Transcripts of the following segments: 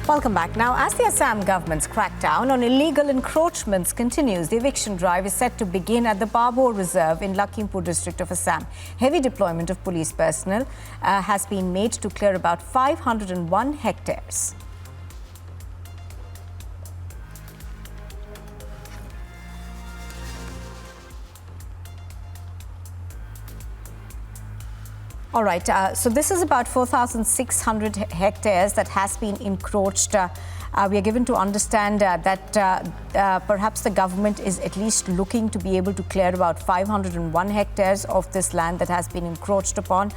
Welcome back. Now, as the Assam government's crackdown on illegal encroachments continues, the eviction drive is set to begin at the Pabho Reserve in Lakhimpur district of Assam. Heavy deployment of police personnel has been made to clear about 501 hectares. All right, so this is about 4,600 hectares that has been encroached. We are given to understand that perhaps the government is at least looking to be able to clear about 501 hectares of this land that has been encroached upon.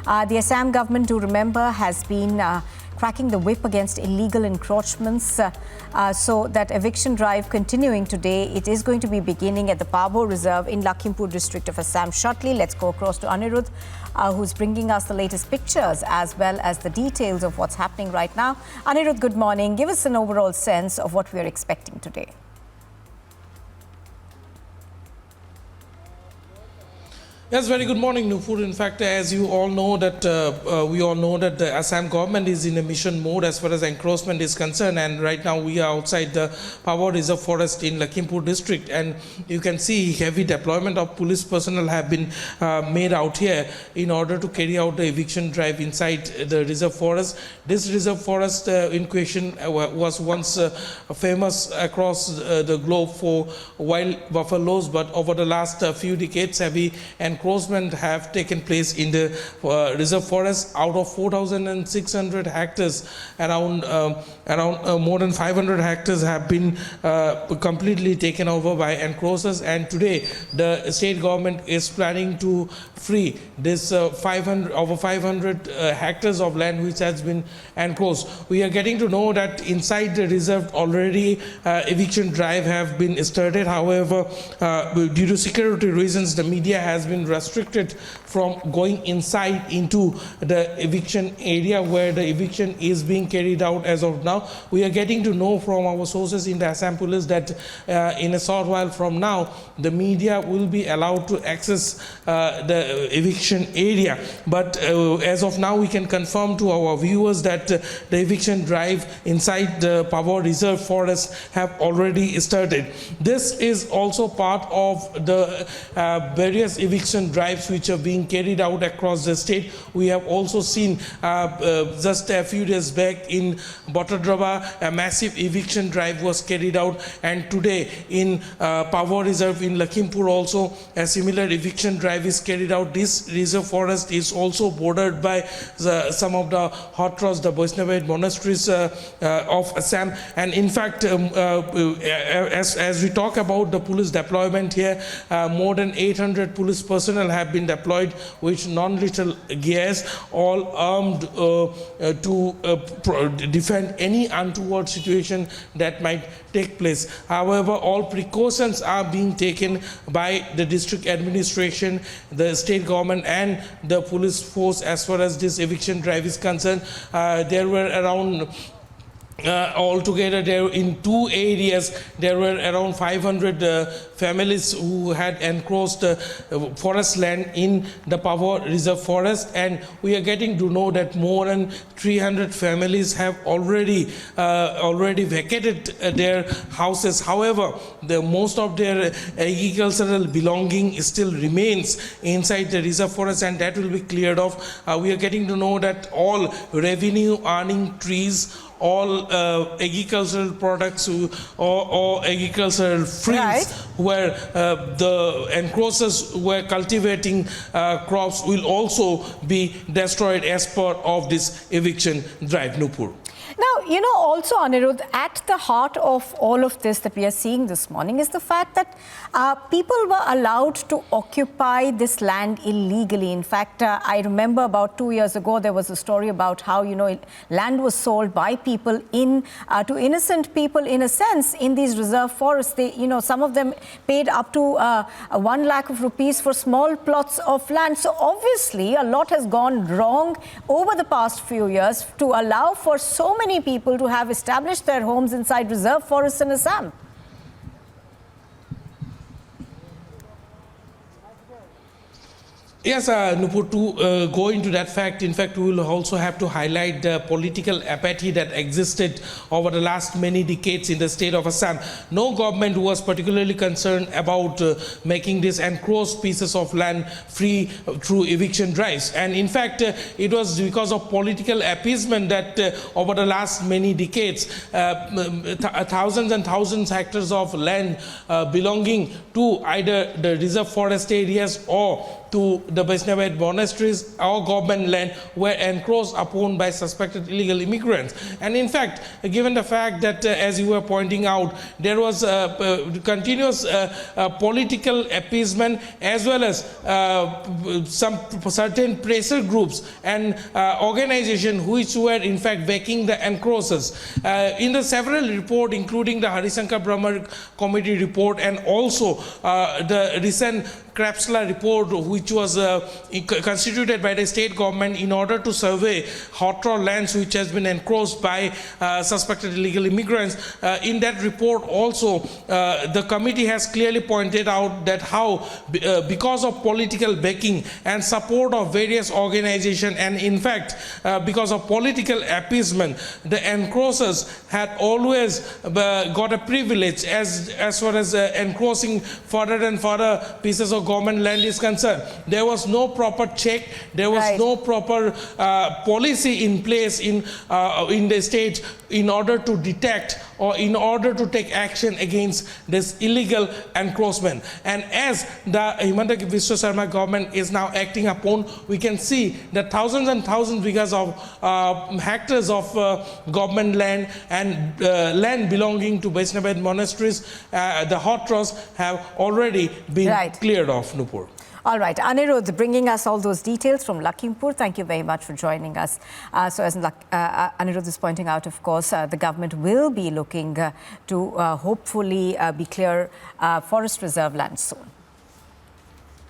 The Assam government, do remember, has been cracking the whip against illegal encroachments. So that eviction drive continuing today, it is going to be beginning at the Pabho Reserve in Lakhimpur district of Assam shortly. Let's go across to Anirudh, who's bringing us the latest pictures as well as the details of what's happening right now. Anirudh, good morning. Give us an overall sense of what we are expecting today. Yes, very good morning, Nupur. In fact, as you all know that we all know that the Assam government is in a mission mode as far as encroachment is concerned, and right now we are outside the Pabho Reserve Forest in Lakhimpur district, and you can see heavy deployment of police personnel have been made out here in order to carry out the eviction drive inside the reserve forest. This reserve forest in question was once famous across the globe for wild buffaloes, but over the last few decades, heavy encroachment have taken place in the reserve forest. Out of 4,600 hectares, around more than 500 hectares have been completely taken over by encroachers, and today the state government is planning to free this over 500 hectares of land which has been encroached. We are getting to know that inside the reserve already eviction drive have been started. However, due to security reasons, the media has been restricted from going inside into the eviction area where the eviction is being carried out as of now. We are getting to know from our sources in the Assam police that in a short while from now, the media will be allowed to access the eviction area. But as of now, we can confirm to our viewers that the eviction drive inside the Pabho Reserve Forest have already started. This is also part of the various eviction drives which are being carried out across the state. We have also seen just a few days back in Botadraba, a massive eviction drive was carried out, and today in Pabho Reserve in Lakhimpur also a similar eviction drive is carried out. This reserve forest is also bordered by some of the hot cross, the Vaishnavite monasteries of Assam, and in fact as we talk about the police deployment here, more than 800 police personnel have been deployed with non-lethal gas, all armed to defend any untoward situation that might take place. However, all precautions are being taken by the district administration, the state government and the police force as far as this eviction drive is concerned. There were around altogether, there in two areas, there were around 500 families who had encroached forest land in the Pabho Reserve Forest, and we are getting to know that more than 300 families have already vacated their houses. However, most of their agricultural belonging still remains inside the reserve forest, and that will be cleared off. We are getting to know that all revenue earning trees, all agricultural products or agricultural fields where the encroachers were cultivating crops will also be destroyed as part of this eviction drive, Nupur. Now, you know, also, Anirudh, at the heart of all of this that we are seeing this morning is the fact that people were allowed to occupy this land illegally. In fact, I remember about 2 years ago, there was a story about how, you know, land was sold by people to innocent people, in a sense, in these reserve forests. They, you know, some of them paid up to 1 lakh of rupees for small plots of land. So obviously, a lot has gone wrong over the past few years to allow for so many people to have established their homes inside reserve forests in Assam. Yes, Nupur, to go into that fact, in fact, we will also have to highlight the political apathy that existed over the last many decades in the state of Assam. No government was particularly concerned about making these encroached pieces of land free through eviction drives. And in fact, it was because of political appeasement that over the last many decades, thousands and thousands of hectares of land belonging to either the reserve forest areas or to the Vaishnavite monasteries or government land were encroached upon by suspected illegal immigrants. And in fact, given the fact that, as you were pointing out, there was continuous political appeasement as well as some certain pressure groups and organizations which were in fact backing the encroachers. In the several reports, including the Harishankar Brahma Committee report and also the recent Krapsla report, which was constituted by the state government in order to survey hot rod lands which has been encroached by suspected illegal immigrants. In that report also, the committee has clearly pointed out that how because of political backing and support of various organizations and in fact because of political appeasement, the encroachers had always got a privilege as far as encroaching further and further pieces of government land is concerned. There was no proper check, there was no proper policy in place in the state in order to detect or in order to take action against this illegal encroachment. And as the Himanta Biswa Sarma government is now acting upon, we can see that thousands and thousands because of hectares of government land and land belonging to Vaishnavite monasteries, the hot rods have already been cleared off, Nupur. All right, Anirudh, bringing us all those details from Lakhimpur. Thank you very much for joining us. So as Anirudh is pointing out, of course, the government will be looking to hopefully be clear forest reserve land soon.